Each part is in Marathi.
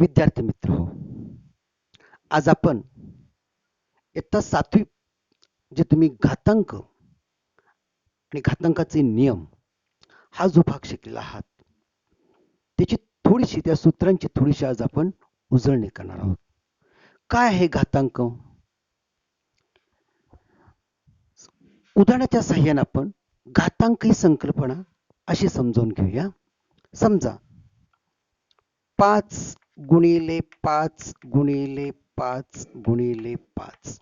विद्यार्थी मित्र हो, आज आपण इयत्ता 7वी जे तुम्ही घातांक आणि घातांकाचे नियम हा जो भाग शिकलेला आहात त्याची थोडीशी त्या सूत्रांची थोडीशी आज आपण उजळणी करणार आहोत. काय आहे घातांक? उदाहरणाच्या साहाय्याने आपण घातांक ही संकल्पना अशी समजावून घेऊया. समजा 5 गुणिले 5 गुणिले 5 गुणिले 5.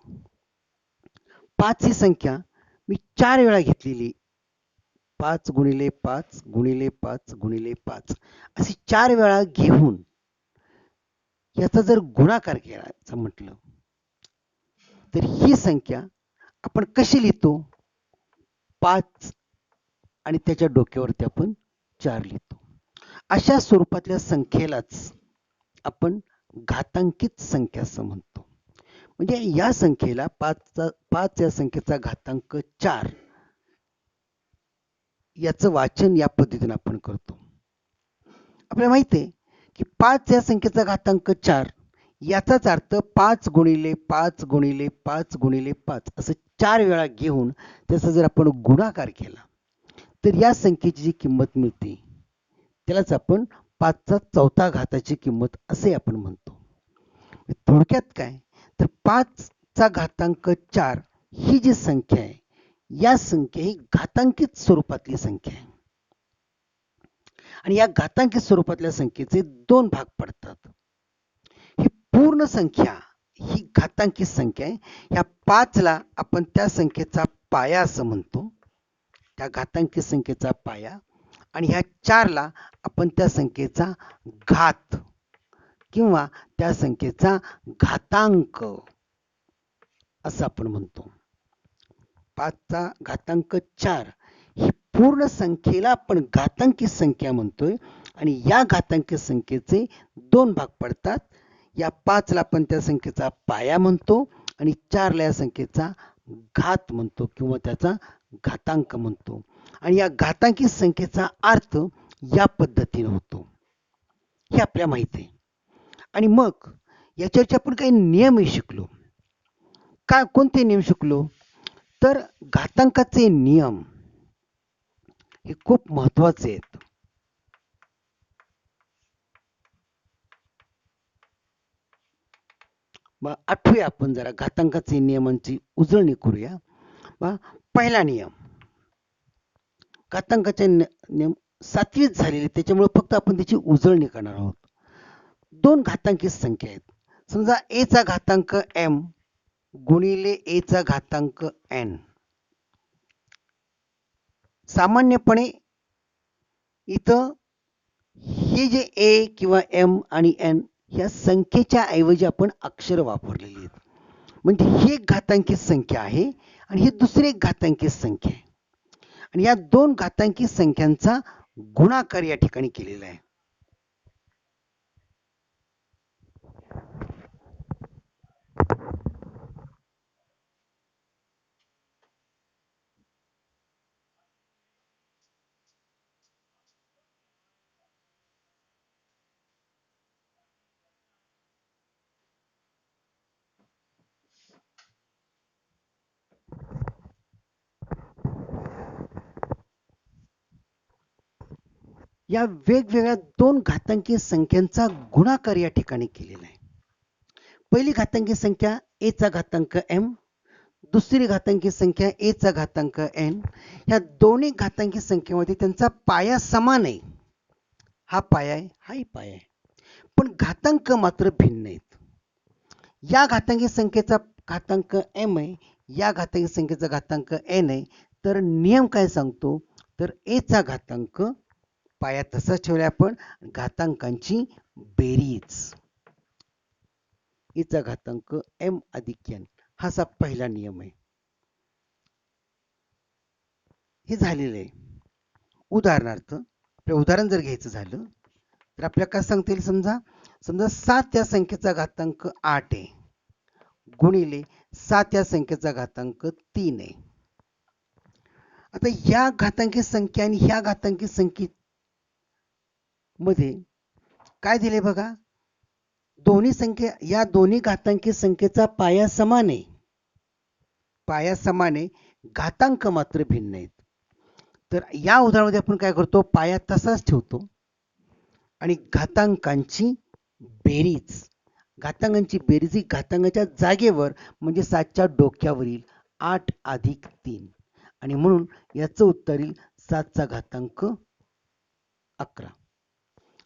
5 ही संख्या मी 4 वेळा घेतलेली. 5 गुणिले 5 गुणिले 5 गुणिले 5 अशी 4 वेळा घेऊन याचा जर गुणाकार करायचा म्हटलं तर ही संख्या आपण कशी लिहितो? 5 आणि त्याच्या डोक्यावरती आपण 4 लिहितो. अशा स्वरूपातल्या संख्येलाच आपण घातांकित संख्या असं म्हणतो. म्हणजे या संख्येला 5 या संख्येचा घातांक 4 याचं वाचन या पद्धतीने आपण करतो. आपल्याला माहिती आहे की 5 या संख्येचा घातांक 4 याचाच अर्थ 5 गुणिले 5 गुणिले 5 गुणिले 5 असं 4 वेळा घेऊन त्याचा जर आपण गुणाकार केला तर या संख्येची जी किंमत मिळते त्यालाच आपण 5चा चौथा घाताची किंमत असे आपण म्हणतो. थोडक्यात काय तर 5चा घातांक 4 ही जी संख्या आहे या संख्या ही घातांकित स्वरूपातली संख्या आहे आणि या घातांकित स्वरूपातल्या संख्येचे 2 भाग पडतात. ही पूर्ण संख्या ही घातांकित संख्या आहे. या 5ला आपण त्या संख्येचा पाया असं म्हणतो, त्या घातांकित संख्येचा पाया, आणि ह्या 4ला आपण त्या संख्येचा घात किंवा त्या संख्येचा घातांक असं आपण म्हणतो. 5चा घातांक 4 ही पूर्ण संख्येला आपण घातांकित संख्या म्हणतोय आणि या घातांकित संख्येचे 2 भाग पडतात. या 5ला आपण त्या संख्येचा पाया म्हणतो आणि 4ला या संख्येचा घात म्हणतो किंवा त्याचा घातांक म्हणतो. आणि या घातांकित संख्येचा अर्थ या पद्धतीने होतो हे आपल्याला माहिती आहे. आणि मग याच्यावरचे आपण काही नियमही शिकलो. काय कोणते नियम शिकलो? तर घातांकाचे नियम हे खूप महत्वाचे आहेत. मग आठवूया आपण जरा घातांकाचे नियमांची उजळणी करूया. पहिला नियम, घातांकाचे नियम 7वीत झालेले त्याच्यामुळे फक्त आपण त्याची उजळणी करणार आहोत. 2 घातांकित संख्या आहेत. समजा a चा घातांक m गुणिले a चा घातांक n. सामान्यपणे इथं हे जे a किंवा m आणि n या संख्येच्या ऐवजी आपण अक्षर वापरलेली आहेत. म्हणजे ही एक घातांकित संख्या आहे आणि ही दुसरी एक घातांकित संख्या आहे आणि या 2 घातांकित संख्यांचा गुणाकार या ठिकाणी केलेला आहे. या वेगवेगळ्या 2 घातांकीय संख्यांचा गुणाकार या ठिकाणी केलेला आहे. पहिली घातांकीय संख्या a चा घातांक m, दुसरी घातांकीय संख्या a चा घातांक n. या दोन्ही घातांकीय संख्येमध्ये त्यांचा पाया समान आहे. हा पाया आहे, हाही पाया आहे, पण घातांक मात्र भिन्न आहेत. या घातांकीय संख्येचा घातांक m आहे, या घातांकीय संख्येचा घातांक n आहे. तर नियम काय सांगतो तर a चा घातांक पाया तसाच ठेवला आपण, घातांकांची बेरीज a चा घातांक m अधिक n हा असा पहिला नियम आहे. हे झालेलं आहे. उदाहरणार्थ आपलं उदाहरण जर घ्यायचं झालं तर आपल्याला काय सांगता येईल? समजा 7 या संख्येचा घातांक 8 आहे गुणिले 7 या संख्येचा घातांक 3 आहे. आता ह्या घातांकी संख्या आणि ह्या घातांकी संख्ये मध्ये काय दिले बघा, दोन्ही संख्या, या दोन्ही घातांकी संख्येचा पाया समान आहे. पाया समान आहे, घातांक मात्र भिन्न आहेत. तर या उदाहरणामध्ये आपण काय करतो, पाया तसाच ठेवतो आणि घातांकांची बेरीज, घातांकांची बेरीज ही घातांकाच्या जागेवर म्हणजे 7च्या डोक्यावरील 8 अधिक 3 आणि म्हणून याचं उत्तर येईल 7चा घातांक 11.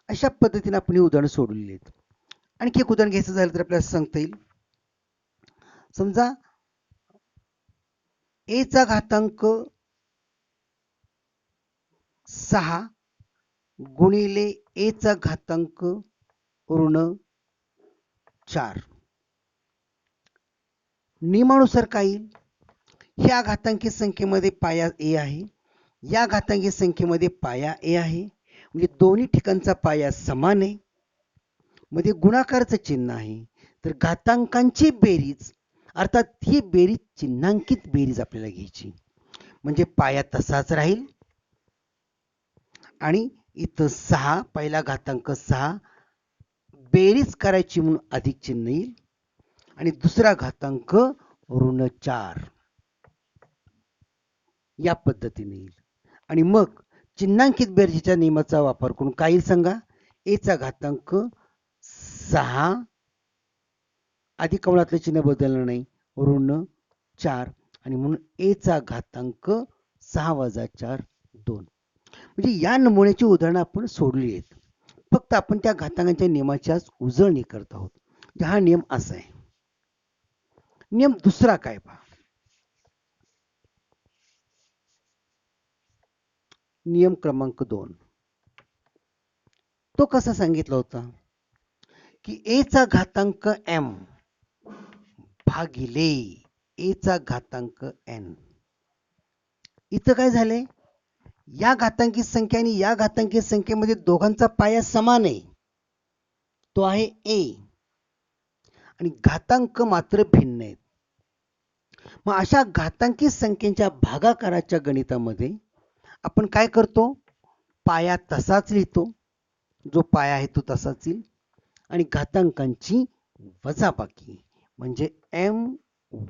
अशा पद्धतीने आपण हे उदाहरण सोडवलेले आहेत. आणखी एक उदाहरण घ्यायचं झालं तर आपल्याला सांगता येईल, समजा a चा घातांक 6 गुणिले a चा घातांक ऋण 4. नियमानुसार काय येईल, ह्या घातांकी संख्येमध्ये पाया a आहे, या घातांकी संख्येमध्ये पाया a आहे, म्हणजे दोन्ही ठिकाणचा पाया समान आहे, मध्ये गुणाकारचं चिन्ह आहे. तर घातांकांची बेरीज, अर्थात ही बेरीज चिन्हांकित बेरीज आपल्याला घ्यायची, म्हणजे पाया तसाच राहील आणि इथं 6 पहिला घातांक 6 बेरीज करायची म्हणून अधिक चिन्ह येईल आणि दुसरा घातांक ऋण 4 या पद्धतीने येईल. आणि मग चिन्हांकित बेरजेच्या नियमाचा वापर करून काय येईल सांगा, a चा घातांक 6 आधी कवळातलं चिन्ह बदलणार नाही, ऋण 4 आणि म्हणून a चा घातांक 6 वजा 4 2. म्हणजे या नमुन्याची उदाहरणं आपण सोडली आहेत, फक्त आपण त्या घातांकांच्या नियमाची उजळणी करत आहोत. हा नियम असा आहे. नियम दुसरा काय पहा, नियम क्रमांक 2. तो कसा सांगितला होता की a चा घातांक m भागिले a चा घातांक n. इथं काय झालंय, या घातांकी संख्या आणि या घातांकी संख्येमध्ये दोघांचा पाया समान आहे, तो आहे a, आणि घातांक मात्र भिन्न आहेत. मग अशा घातांकी संख्येच्या भागाकाराच्या गणितामध्ये आपण काय करतो, पाया तसाच लिहितो, जो पाया आहे तो तसाच येईल आणि घातांकांची वजाबाकी म्हणजे m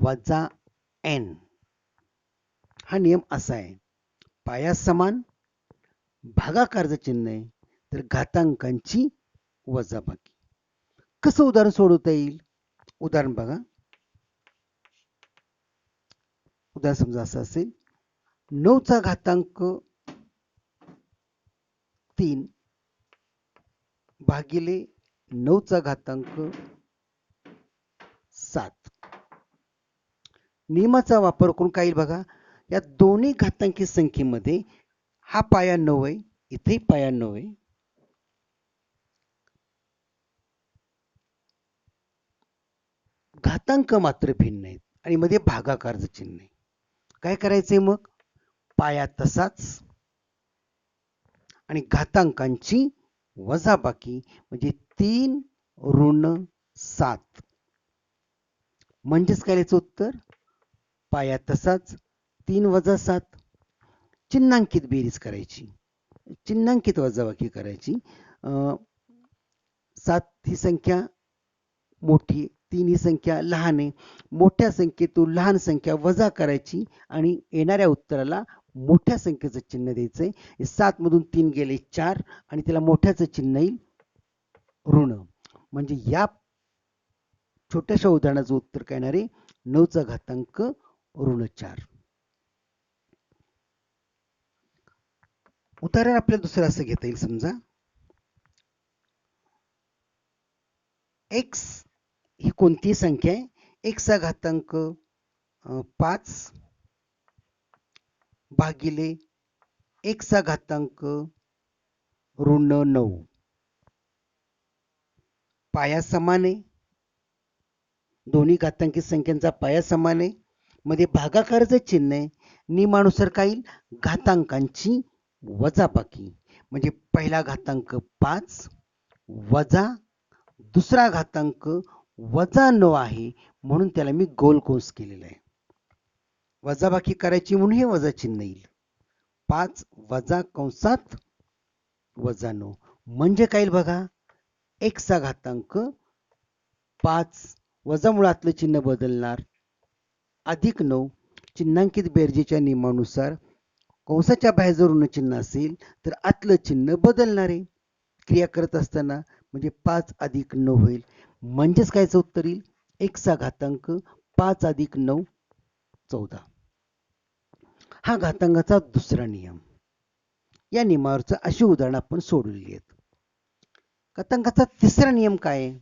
वजा n. हा नियम असा आहे, पाया समान, भागाकारचं चिन्ह आहे, तर घातांकांची वजाबाकी. कसं उदाहरण सोडवता येईल, उदाहरण बघा. उदाहरण समजा असं असेल, 9 चा घातांक 3 भागिले 9 चा घातांक 7. नियमाचा वापर करून काय येईल बघा, या दोन्ही घातांकी संख्येमध्ये हा पाया 9 आहे, इथेही पाया 9 आहे, घातांक मात्र भिन्न आहेत आणि मध्ये भागाकारचं चिन्ह आहे. काय करायचंय मग, पाया तसाच आणि घातांकांची वजाबाकी म्हणजे 3 ऋण 7. म्हणजेच काय याचं उत्तर, पाया तसाच 3 वजा 7. चिन्हांकित बेरीज करायची, चिन्हांकित वजाबाकी करायची. 7 ही संख्या मोठी, 3 ही संख्या लहान आहे, मोठ्या संख्येतून लहान संख्या वजा करायची आणि येणाऱ्या उत्तराला मोठ्या संख्येचं चिन्ह द्यायचंय. 7 मधून 3 गेले 4 आणि त्याला मोठ्याचं चिन्ह येईल ऋण. म्हणजे या छोट्याशा उदाहरणाचं उत्तर काय येणार आहे, 9 चा घातांक ऋण 4. उदाहरण आपल्याला दुसरं असं घेता येईल, समजा x ही कोणती संख्या आहे, x चा घातांक 5 भागिले x चा घातांक ऋण 9. पाया समान आहे, दोन्ही घातांकी संख्यांचा पाया समान आहे, मध्ये भागाकाराचं चिन्ह आहे. नियमानुसार काय येईल, घातांकांची वजाबाकी म्हणजे पहिला घातांक 5 वजा दुसरा घातांक वजा 9 आहे, म्हणून त्याला मी गोल कंस केलेला आहे. वजाबाकी करायची म्हणून हे वजा चिन्ह येईल, 5 वजा कंसात वजा 9. म्हणजे काय येईल बघा, x चा घातांक 5 वजा मुळातलं चिन्ह बदलणार, अधिक 9 चिन्हांकित बेरजेच्या नियमानुसार कंसाच्या बाहेर जर ऋण चिन्ह असेल तर आतलं चिन्ह बदलणार आहे क्रिया करत असताना, म्हणजे 5 अधिक 9 होईल. म्हणजेच कायचं उत्तर येईल? x चा घातांक 5 अधिक 9 14. हा घातांकाचा दुसरा नियम. या नियमावरचं अशी उदाहरणं आपण सोडवली आहेत. घातांकाचा तिसरा नियम काय आहे?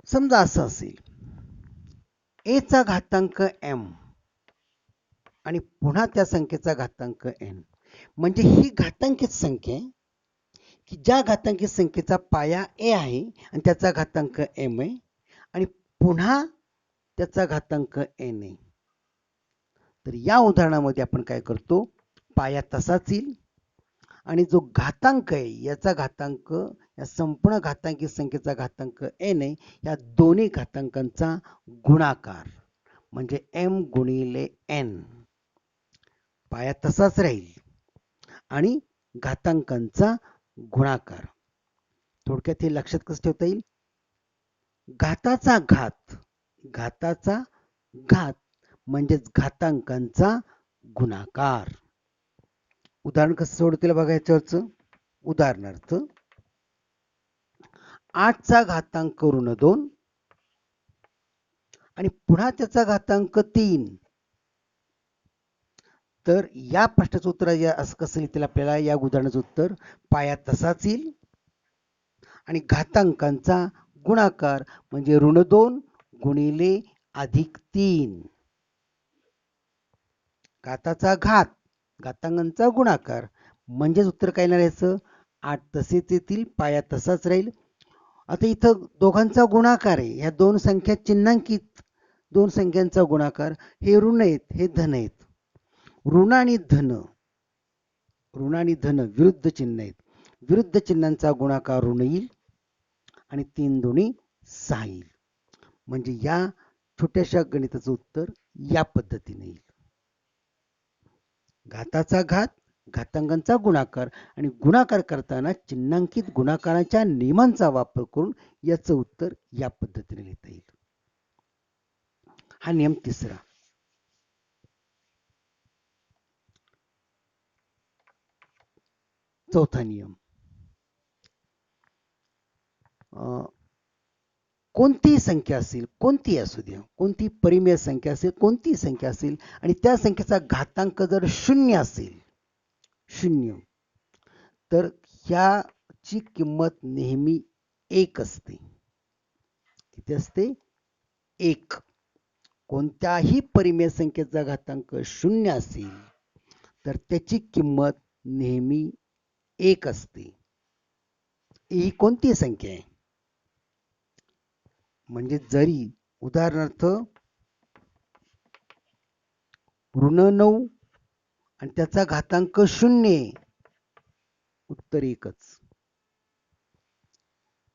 समजा असं असेल, a चा घातांक m आणि पुन्हा त्या संख्येचा घातांक n, म्हणजे ही घातांकित संख्या आहे की ज्या घातांकित संख्येचा पाया a आहे आणि त्याचा घातांक m आहे आणि पुन्हा त्याचा घातांक n आहे. तर या उदाहरणामध्ये आपण काय करतो, पाया तसाच येईल आणि जो घातांक आहे याचा घातांक, या संपूर्ण घातांकित संख्येचा घातांक n आहे, या दोन्ही घातांकांचा गुणाकार म्हणजे m गुणिले n. पाया तसाच राहील आणि घातांकांचा गुणाकार. थोडक्यात हे लक्षात कसं ठेवता येईल? घाताचा घात, घाताचा घात म्हणजेच घातांकांचा गुणाकार. उदाहरण कसं सोडतील बघा याच्यावरचं. उदाहरणार्थ 8 चा घातांक ऋण 2 आणि पुन्हा त्याचा घातांक 3. तर या प्रश्नाचं उत्तर असं कसं येईल आपल्याला? या उदाहरणाचं उत्तर पाया तसाच येईल आणि घातांकांचा गुणाकार म्हणजे ऋण 2 गुणिले अधिक 3. घाताचा घात, घातांकांचा गुणाकार म्हणजेच उत्तर काय येणार याचं? 8 तसेच येतील, पाया तसाच राहील. आता इथं दोघांचा गुणाकार आहे, ह्या दोन संख्या चिन्हांकित दोन संख्यांचा गुणाकार. हे ऋण आहेत, हे धन आहेत. ऋण आणि धन, ऋण आणि धन विरुद्ध चिन्ह आहेत. विरुद्ध चिन्हांचा गुणाकार ऋण येईल आणि 3 दोन्ही 6 येईल. म्हणजे या छोट्याशा गणिताचं उत्तर या पद्धतीने येईल. घाताचा घात, घातांकांचा गुणाकार आणि गुणाकार करताना चिन्हांकित गुणाकाराच्या नियमांचा वापर करून याचं उत्तर या पद्धतीने लिहिता येईल. हा नियम तिसरा. चौथा नियम. कोणतीही संख्या असेल, कोणती असू द्या, कोणती परिमेय संख्या असेल, कोणतीही संख्या असेल आणि त्या संख्येचा घातांक जर 0 असेल, 0, तर ह्याची किंमत नेहमी 1 असते. किती असते? 1. कोणत्याही परिमेय संख्येचा घातांक 0 असेल तर त्याची किंमत नेहमी 1 असते. ही कोणती संख्या आहे? म्हणजे जरी उदाहरणार्थ ऋण 9 आणि त्याचा घातांक 0, उत्तर 1च.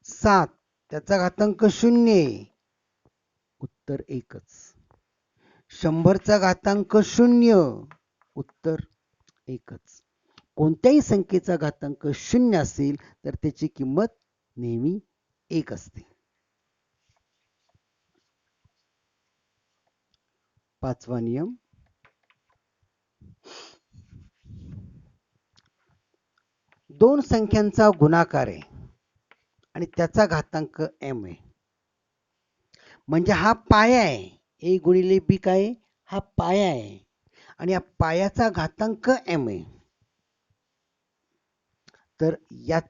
7 त्याचा घातांक 0, उत्तर 1च. 100चा घातांक 0, उत्तर 1च. कोणत्याही संख्येचा घातांक 0 असेल तर त्याची किंमत नेहमी 1 असते. पाचवा नियम. दोन संख्यांचा गुणाकार आहे आणि त्याचा घातांक m आहे. म्हणजे हा पाया आहे. a गुणिले b काय? हा पाया आहे आणि या पायाचा घातांक m आहे. तर या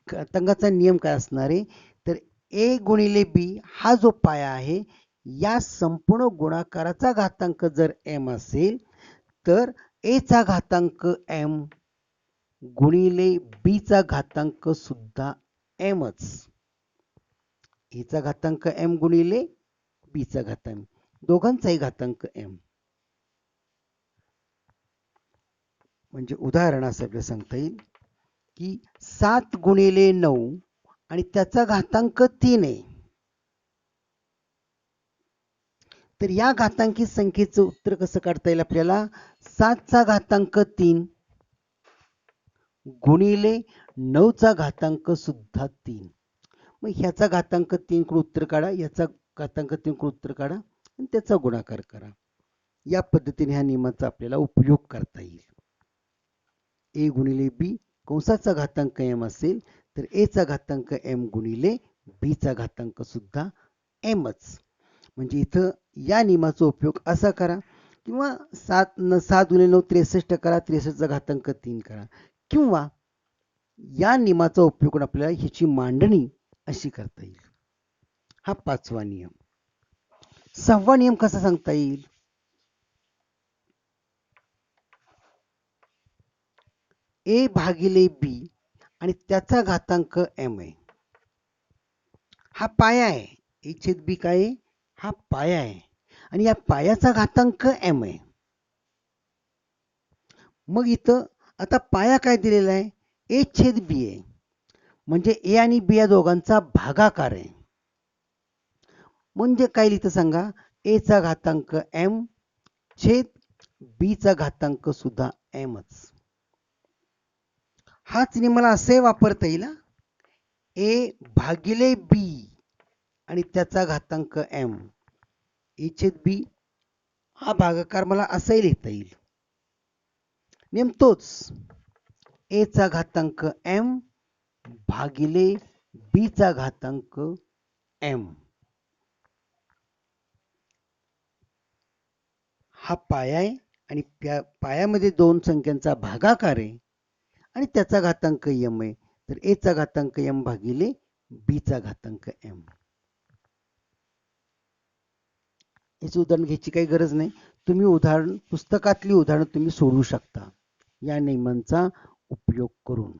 घातांकाचा नियम काय असणार आहे? तर a गुणिले b हा जो पाया आहे या संपूर्ण गुणाकाराचा घातांक जर m असेल तर a चा घातांक m गुणिले b चा घातांक सुद्धा mच. a चा घातांक m गुणिले b चा घातांक, दोघांचाही घातांक m. म्हणजे उदाहरण असं आपल्याला सांगता येईल की 7 गुणिले 9 आणि त्याचा घातांक 3 आहे. तर या घातांकी संख्येचं उत्तर कसं काढता येईल आपल्याला? 7चा घातांक 3 गुणिले 9चा घातांक सुद्धा 3. मग ह्याचा घातांक 3 कडून उत्तर काढा, याचा घातांक 3 कडून उत्तर काढा आणि त्याचा गुणाकार करा. या पद्धतीने ह्या नियमाचा आपल्याला उपयोग करता येईल. ए गुणिले बी कंसाचा घातांक एम असेल तर ए चा घातांक एम गुणिले बी चा घातांक सुद्धा एमच. म्हणजे इथं या नियमाचा उपयोग असा करा किंवा 7 गुणिले 9 63 करा, 63चा घातांक 3 करा, किंवा या नियमाचा उपयोग करून आपल्याला ह्याची मांडणी अशी करता येईल. हा 5वा नियम. 6वा नियम कसा सांगता येईल? ए भागिले बी आणि त्याचा घातांक एम आहे. हा पाया आहे. ए छेद बी काय आहे? हा पाया आहे आणि या पायाचा घातांक एम आहे. मग इथं आता पाया काय दिलेला आहे? ए छेद बी आहे. म्हणजे ए आणि बी या दोघांचा भागाकार आहे. म्हणजे काय लिहितं सांगा? ए चा घातांक एम छेद बी चा घातांक सुद्धा एमच. हाच नियम मला असे वापरता येईल. ए भागिले बी आणि त्याचा घातांक एम. ए छेद बी हा भागाकार मला असाही लिहिता येईल. नियम तोच. ए चा घातांक एम भागिले बी चा घातांक एम. हा पाया आहे आणि पायामध्ये दोन संख्यांचा भागाकार आहे आणि त्याचा घातांक एम आहे. तर ए चा घातांक एम भागिले बी चा घातांक एम. याचं उदाहरण घ्यायची काही गरज नाही. तुम्ही उदाहरण पुस्तकातली उदाहरण तुम्ही सोडवू शकता या नियमांचा उपयोग करून.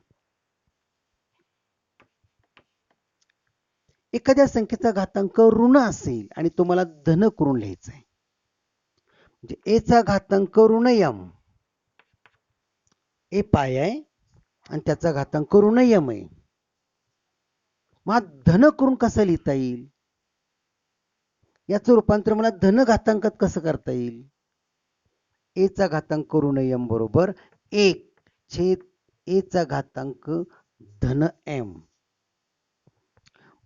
एखाद्या संख्येचा घातांक ऋण असेल आणि तुम्हाला धन करून लिहायचं आहे. म्हणजे ए चा घातांक ऋण एम. ए पाय आहे आणि त्याचा घातांक ऋण एम आहे. मग धन करून कसं लिहिता येईल? याचं रूपांतर मला धन घातांकात कसं करता येईल? ए चा घातांक ऋण एम बरोबर 1 छेद ए चा घातांक धन एम.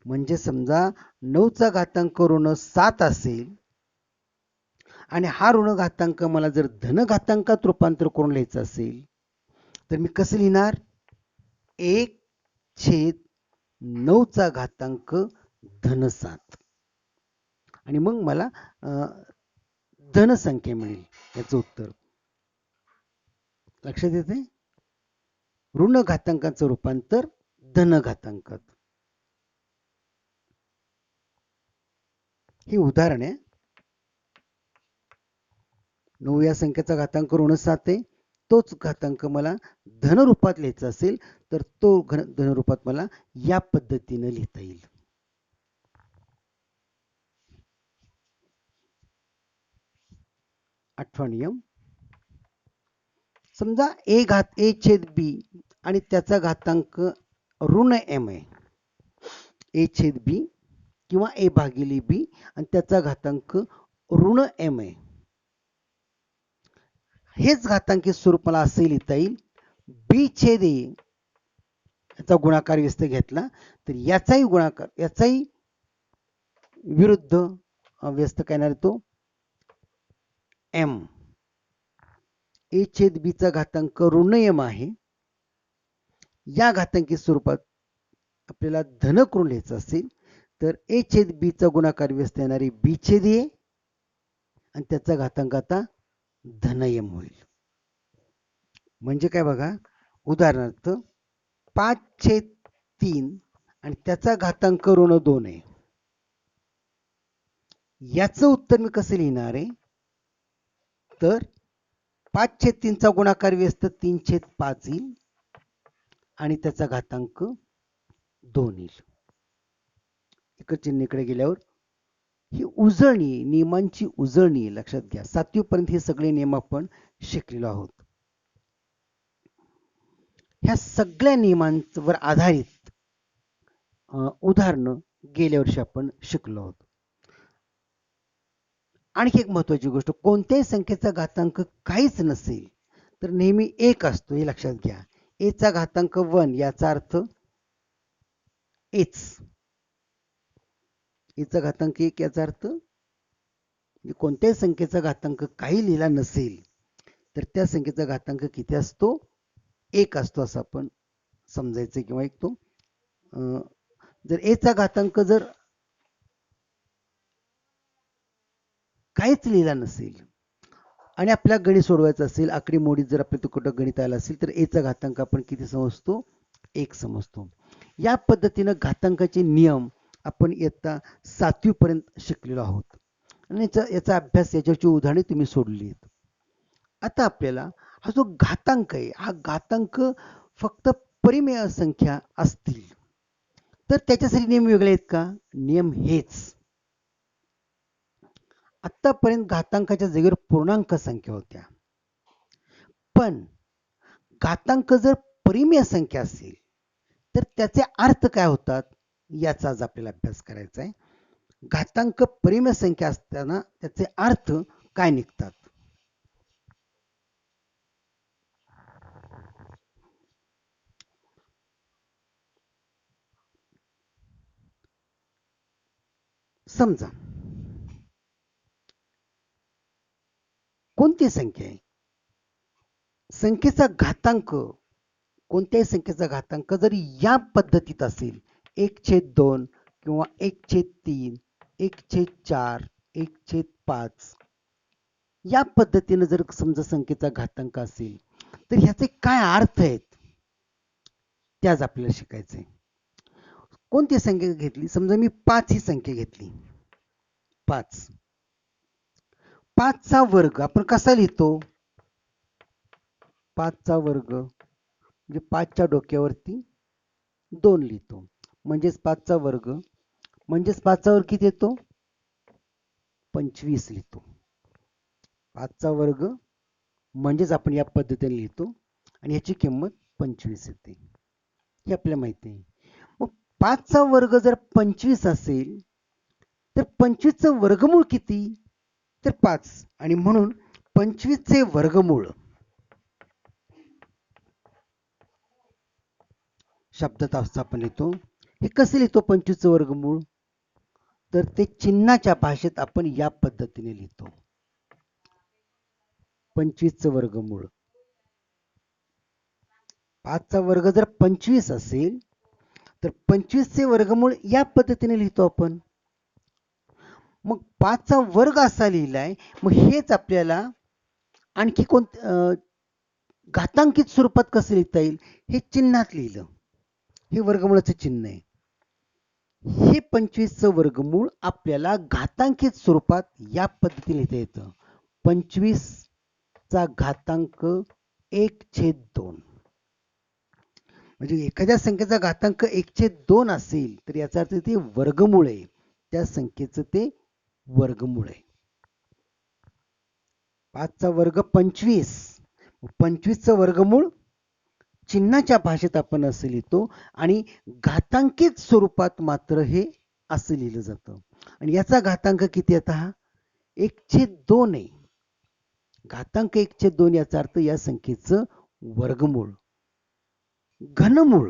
म्हणजे समजा 9 चा घातांक ऋण 7 असेल आणि हा ऋण घातांक मला जर धन घातांकात रूपांतर करून लिहायचं असेल तर मी कसं लिहिणार? 1 छेद 9 चा घातांक धन 7 आणि मग मला धन संख्या मिळेल. याचं उत्तर लक्षात येते? ऋण घातांकाचं रूपांतर धन घातांकात. हे उदाहरण आहे. 9 या संख्येचा घातांक ऋण 7 आहे. तोच घातांक मला धन रूपात लिहायचा असेल तर तो धन रूपात मला या पद्धतीने लिहिता येईल. आठवा नियम. समजा ए छेद बी आणि त्याचा घातांक ऋण एम आहे. ए छेद बी किंवा ए भागिले बी आणि त्याचा घातांक ऋण एम आहे. हेच घातांकी स्वरूप मला असे लिहिता येईल. बी छेद ए याचा गुणाकार व्यस्त घेतला तर याचाही गुणाकार याचाही विरुद्ध व्यस्त करणार तो एम. ए छेद बी चा घातांक ऋण एम आहे. या घातांकी स्वरूपात आपल्याला धन करून लिहायचं असेल तर ए छेद बी चा गुणाकार व्यस्त येणारी बी छेद ए आणि त्याचा घातांक आता धन एम होईल. म्हणजे काय बघा, उदाहरणार्थ 5/3 आणि त्याचा घातांक ऋण 2 आहे. याचं उत्तर मी कसं लिहिणार आहे? तर 5/3 चा गुणाकार व्यस्त 3/5 येईल आणि त्याचा घातांक 2 येईल. चिन्ह इकडे गेल्यावर ही उजळणी, नियमांची उजळणी लक्षात घ्या. 7वी पर्यंत हे सगळे नियम आपण शिकलेलो आहोत. ह्या सगळ्या नियमांवर आधारित उदाहरणं गेल्या वर्षी आपण शिकलो आहोत. आणखी एक महत्वाची गोष्ट, कोणत्याही संख्येचा घातांक काहीच नसेल तर नेहमी एक असतो, हे लक्षात घ्या. ए चा घातांक 1 याचा अर्थ एच. ए चा घातांक 1 याचा अर्थ कोणत्याही संख्येचा घातांक काही लिहिला नसेल तर त्या संख्येचा घातांक किती असतो? 1 असतो असं आपण समजायचं. किंवा एक तो जर ए चा घातांक जर काहीच लिहिला नसेल आणि आपल्या गणित सोडवायचं असेल, आकडेमोडीत जर आपल्या कुठं गणित आलं असेल तर ए चा घातांक आपण किती समजतो? 1 समजतो. या पद्धतीनं घातांकाचे नियम आपण इयत्ता 7वी पर्यंत शिकलेलो आहोत आणि याचा अभ्यास, याच्याची उदाहरणे तुम्ही सोडली आहेत. आता आपल्याला हा जो घातांक आहे, हा घातांक फक्त परिमेय संख्या असतील तर त्याच्यासाठी नियम वेगळे आहेत का? नियम हेच. आतापर्यंत घातांकाच्या जागेवर पूर्णांक संख्या होत्या, पण घातांक जर परिमेय संख्या असेल तर त्याचे अर्थ काय होतात याचा आज आपल्याला अभ्यास करायचा आहे. घातांक परिमेय संख्या असताना त्याचे अर्थ काय निघतात? समजा कोणती संख्या आहे, संख्येचा घातांक, कोणत्याही संख्येचा घातांक जर या पद्धतीत असेल 1/2 किंवा 1/3, 1/4, 1/5, या पद्धतीने जर समजा संख्येचा घातांक असेल तर ह्याचे काय अर्थ आहेत ते आज आपल्याला शिकायचे. कोणती संख्या घेतली, समजा मी 5 ही संख्या घेतली. 5 चा वर्ग आपण कसा लिहितो? 5 चा वर्ग म्हणजे 5 च्या डोक्यावरती 2 लिहितो, म्हणजेच 5 चा वर्ग, म्हणजेच 5 चा वर्ग किती येतो? 25 लिहितो. 5 चा वर्ग म्हणजेच आपण या पद्धतीने लिहितो आणि याची किंमत 25 येते, हे आपल्याला माहिती आहे. मग 5 चा वर्ग जर 25 असेल तर 25 चं वर्गमूळ किती? तर 5, आणि म्हणून 25 चे वर्गमूळ शब्दात असं आपण लिहितो. हे कसे लिहितो 25 चं वर्गमूळ? तर ते चिन्हाच्या भाषेत आपण या पद्धतीने लिहितो. 25 चं वर्गमूळ, 5 चा वर्ग जर 25 असेल तर 25 चे वर्गमूळ या पद्धतीने लिहितो आपण. मग 5 चा वर्ग असा लिहिलाय, मग हेच आपल्याला आणखी घातांकित स्वरूपात कसं लिहिता येईल? हे चिन्हात लिहिलं, हे वर्गमूळाचं चिन्ह आहे. हे 25 चं वर्गमूळ आपल्याला घातांकित स्वरूपात या पद्धतीने लिहिता येतं. 25 चा घातांक 1/2. म्हणजे एखाद्या संख्येचा घातांक 1/2 असेल तर याचा अर्थ ते वर्गमूळ आहे, त्या संख्येचं ते वर्गमूळ आहे. 5 चा वर्ग 25, 25 चं वर्गमूळ चिन्हाच्या भाषेत आपण असं लिहितो आणि घातांकित स्वरूपात मात्र हे असं लिहिलं जातं. आणि याचा घातांक किती आता? हा 1/2 आहे. घातांक 1/2 याचा अर्थ या संख्येचं वर्गमूळ, घनमूळ.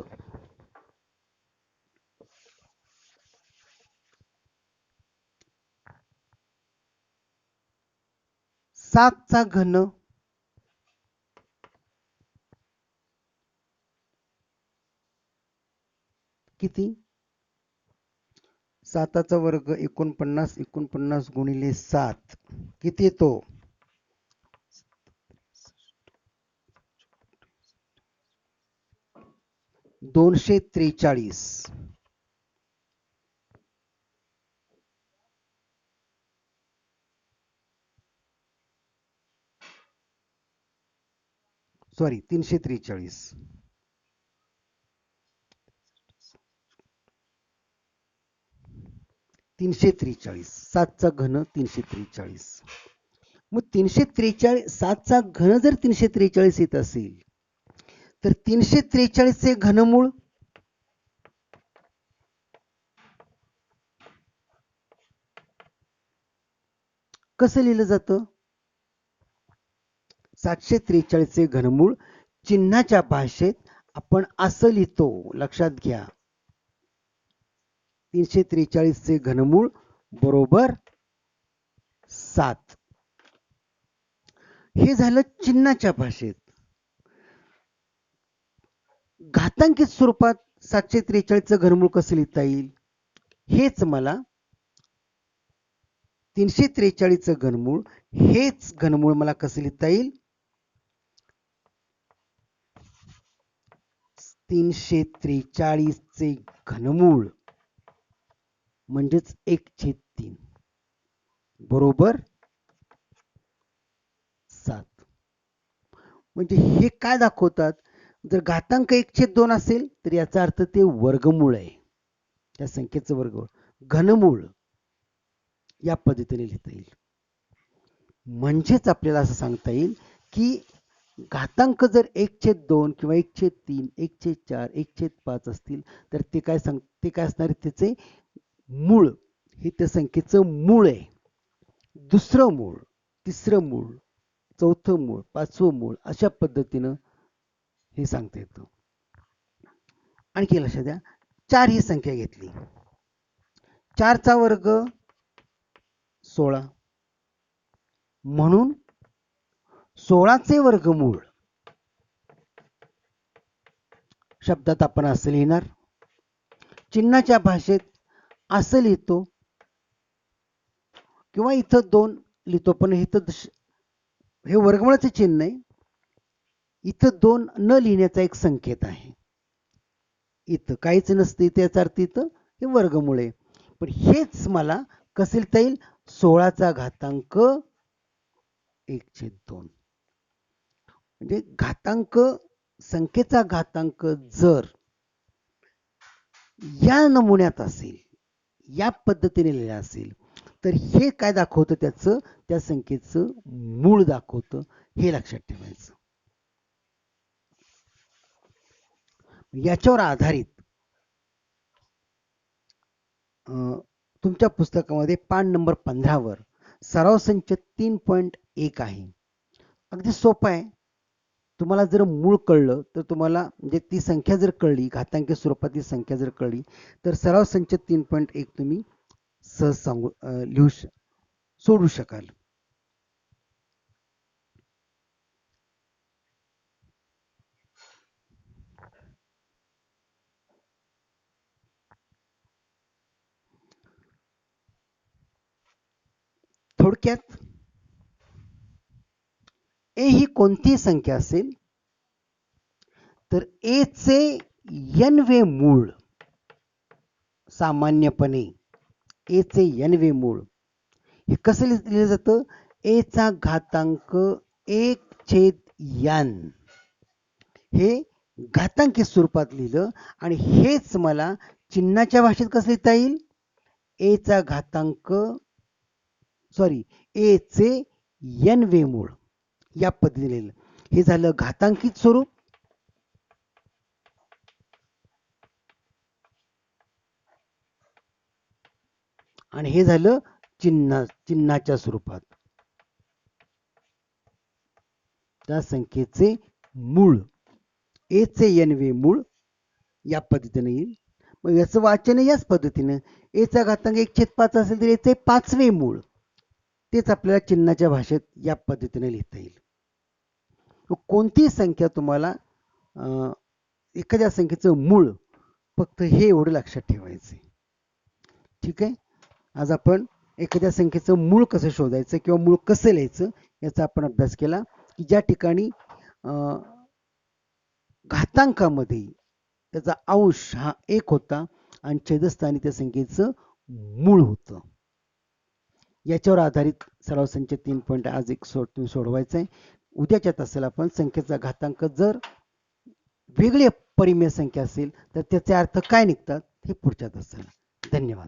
7 चा घन किती? 7 चा वर्ग 49, 49 गुणिले 7 किती येतो? 243. सॉरी 343. 343. 7 चा घन 343. मग 343, 7 चा घन जर 343 येत असेल तर 343 चे घनमूळ कसं लिहिलं जातं? 743 चे घनमूळ चिन्हाच्या भाषेत आपण असं लिहितो, लक्षात घ्या. 343 चे घनमूळ बरोबर 7. हे झालं चिन्हाच्या भाषेत. घातांकित स्वरूपात 743 चं घनमूळ कसं लिहिता येईल? हेच मला 343 चं घनमूळ, हेच घनमूळ मला कसं लिहिता येईल? 343 चे घनमूळ म्हणजेच 1/3 बरोबर 7. म्हणजे हे काय दाखवतात? जर घातांक 1/2 असेल तर याचा अर्थ ते वर्गमूळ आहे, त्या संख्येचं वर्गमूळ. घनमूळ या पद्धतीने लिहिता येईल. म्हणजेच आपल्याला असं सांगता येईल की घातांक जर 1/2 किंवा 1/3, 1/4, 1/5 असतील तर ते काय असणार आहे? त्याचे मूळ हे त्या संख्येचं मूळ आहे. दुसरं मूळ, तिसरं मूळ, चौथं मूळ, पाचवं मूळ अशा पद्धतीनं हे सांगता येतं. आणखी लक्षात द्या, 4 ही संख्या घेतली. 4 चा वर्ग 16 म्हणून 16 चे वर्गमूळ शब्दात आपण असं लिहिणार. चिन्हाच्या भाषेत असं लिहितो किंवा इथं 2 लिहितो, पण इथं हे वर्गमूळाचे चिन्ह आहे. इथं 2 न लिहिण्याचा एक संकेत आहे. इथं काहीच नसते, त्याचा अर्थ इथं हे वर्गमूळ आहे. पण हेच मला कसं लिहिता येईल? 16 चा घातांक 1/2. म्हणजे घातांक, संख्येचा घातांक जर या नमुन्यात असेल, या पद्धतीने लिहिला असेल तर हे काय दाखवतं? त्याचं, त्या संख्येचं मूळ दाखवतं. हे लक्षात ठेवायचं. याच्यावर आधारित तुमच्या पुस्तकामध्ये पान नंबर 15 वर सराव संच 3.1 आहे. अगदी सोपं आहे. तुम्हाला जर मूळ कळलं तर तुम्हाला, म्हणजे ती संख्या जर कळली, घातांकी स्वरूपातील संख्या जर कळली तर सराव संच 3.1 तुम्ही सहज सोडू शकाल. थोडक्यात ए ही कोणतीही संख्या असेल तर ए चे n वे मूळ, सामान्यपणे ए चे n वे मूळ हे कसं लिहिलं जातं? ए चा घातांक 1/n. हे घातांकी स्वरूपात लिहिलं आणि हेच मला चिन्हाच्या भाषेत कसं लिहिता येईल? ए चा घातांक, ए चे n वे मूळ या पद्धतीने लिहिलं. हे झालं घातांकित स्वरूप. आणि हे झालं चिन्हाच्या स्वरूपात. त्या संख्येचे मूळ, ए चे n वे मूळ या पद्धतीने येईल. मग याचं वाचन याच पद्धतीने, ए चा घातांक 1/5 असेल तर ए चे 5वे मूळ, तेच आपल्याला चिन्हाच्या भाषेत या पद्धतीने लिहिता येईल. कोणतीही संख्या तुम्हाला एखाद्या संख्येचं मूळ, फक्त हे एवढं लक्षात ठेवायचं. ठीक आहे. आज आपण एखाद्या संख्येचं मूळ कसं शोधायचं किंवा मूळ कसं लिहायचं याचा आपण अभ्यास केला, की ज्या ठिकाणी घातांकामध्ये त्याचा अंश हा 1 होता आणि छेदस्थानी त्या संख्येचं मूळ होतं. याच्यावर आधारित सराव संच 3 आज एक तुम्ही सोडवायचं आहे. उद्याच्या तासाला आपण संख्येचा घातांक जर वेगळी परिमेय संख्या असेल तर त्याचे अर्थ काय निघतात हे पुढच्या तासाला. धन्यवाद.